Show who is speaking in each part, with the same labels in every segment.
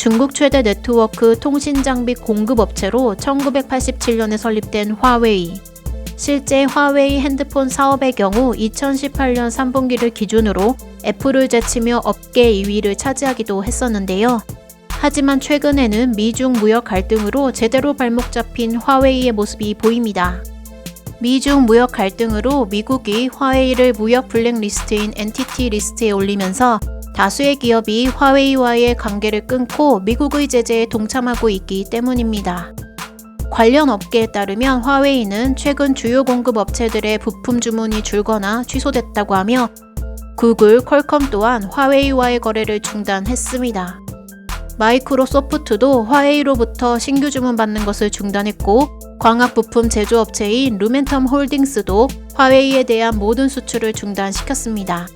Speaker 1: 중국 최대 네트워크 통신장비 공급업체로 1987년에 설립된 화웨이. 실제 화웨이 핸드폰 사업의 경우 2018년 3분기를 기준으로 애플을 제치며 업계 2위를 차지하기도 했었는데요. 하지만 최근에는 미중 무역 갈등으로 제대로 발목 잡힌 화웨이의 모습이 보입니다. 미중 무역 갈등으로 미국이 화웨이를 무역 블랙리스트인 엔티티 리스트에 올리면서 다수의 기업이 화웨이와의 관계를 끊고 미국의 제재에 동참하고 있기 때문입니다. 관련 업계에 따르면 화웨이는 최근 주요 공급 업체들의 부품 주문이 줄거나 취소됐다고 하며 구글, 퀄컴 또한 화웨이와의 거래를 중단했습니다. 마이크로소프트도 화웨이로부터 신규 주문 받는 것을 중단했고 광학 부품 제조업체인 루멘텀 홀딩스도 화웨이에 대한 모든 수출을 중단시켰습니다.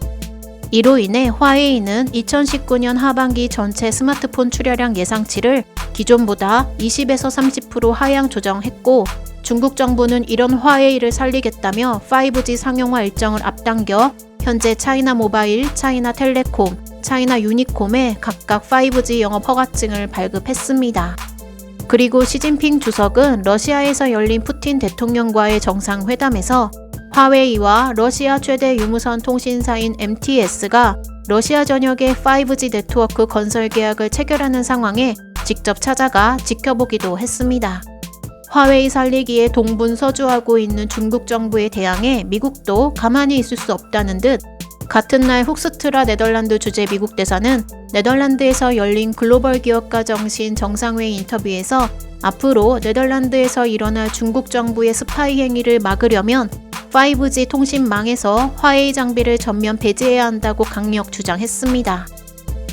Speaker 1: 이로 인해 화웨이는 2019년 하반기 전체 스마트폰 출하량 예상치를 기존보다 20에서 30% 하향 조정했고 중국 정부는 이런 화웨이를 살리겠다며 5G 상용화 일정을 앞당겨 현재 차이나 모바일, 차이나 텔레콤, 차이나 유니콤에 각각 5G 영업 허가증을 발급했습니다. 그리고 시진핑 주석은 러시아에서 열린 푸틴 대통령과의 정상회담에서 화웨이와 러시아 최대 유무선 통신사인 MTS가 러시아 전역의 5G 네트워크 건설 계약을 체결하는 상황에 직접 찾아가 지켜보기도 했습니다. 화웨이 살리기에 동분서주하고 있는 중국 정부에 대항해 미국도 가만히 있을 수 없다는 듯 같은 날 훅스트라 네덜란드 주재 미국 대사는 네덜란드에서 열린 글로벌 기업가 정신 정상회의 인터뷰에서 앞으로 네덜란드에서 일어날 중국 정부의 스파이 행위를 막으려면 5G 통신망에서 화웨이 장비를 전면 배제해야 한다고 강력 주장했습니다.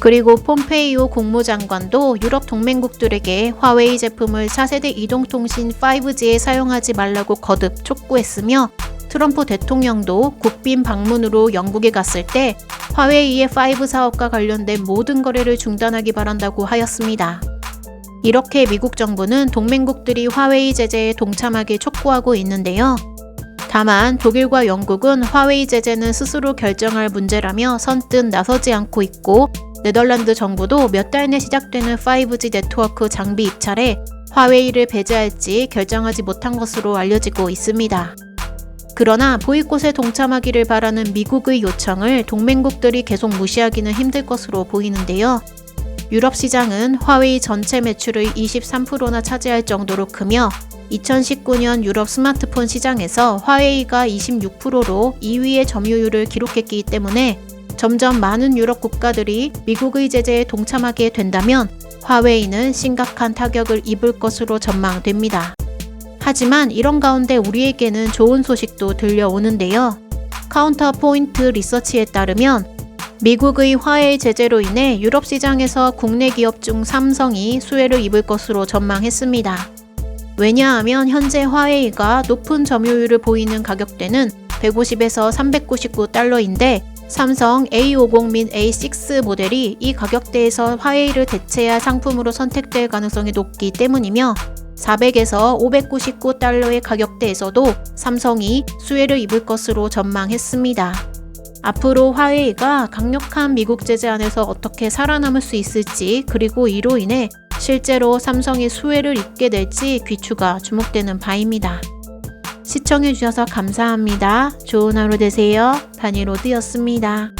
Speaker 1: 그리고 폼페이오 국무장관도 유럽 동맹국들에게 화웨이 제품을 차세대 이동통신 5G에 사용하지 말라고 거듭 촉구했으며 트럼프 대통령도 국빈 방문으로 영국에 갔을 때 화웨이의 5 사업과 관련된 모든 거래를 중단하기 바란다고 하였습니다. 이렇게 미국 정부는 동맹국들이 화웨이 제재에 동참하길 촉구하고 있는데요. 다만 독일과 영국은 화웨이 제재는 스스로 결정할 문제라며 선뜻 나서지 않고 있고 네덜란드 정부도 몇 달 내 시작되는 5G 네트워크 장비 입찰에 화웨이를 배제할지 결정하지 못한 것으로 알려지고 있습니다. 그러나 보이콧에 동참하기를 바라는 미국의 요청을 동맹국들이 계속 무시하기는 힘들 것으로 보이는데요. 유럽 시장은 화웨이 전체 매출의 23%나 차지할 정도로 크며 2019년 유럽 스마트폰 시장에서 화웨이가 26%로 2위의 점유율을 기록했기 때문에 점점 많은 유럽 국가들이 미국의 제재에 동참하게 된다면 화웨이는 심각한 타격을 입을 것으로 전망됩니다. 하지만 이런 가운데 우리에게는 좋은 소식도 들려오는데요. 카운터포인트 리서치에 따르면 미국의 화웨이 제재로 인해 유럽 시장에서 국내 기업 중 삼성이 수혜를 입을 것으로 전망했습니다. 왜냐하면 현재 화웨이가 높은 점유율을 보이는 가격대는 150에서 399달러인데 삼성 A50 및 A6 모델이 이 가격대에서 화웨이를 대체할 상품으로 선택될 가능성이 높기 때문이며 400에서 599달러의 가격대에서도 삼성이 수혜를 입을 것으로 전망했습니다. 앞으로 화웨이가 강력한 미국 제재 안에서 어떻게 살아남을 수 있을지 그리고 이로 인해 실제로 삼성이 수혜를 입게 될지 귀추가 주목되는 바입니다. 시청해주셔서 감사합니다. 좋은 하루 되세요. 다니로드였습니다.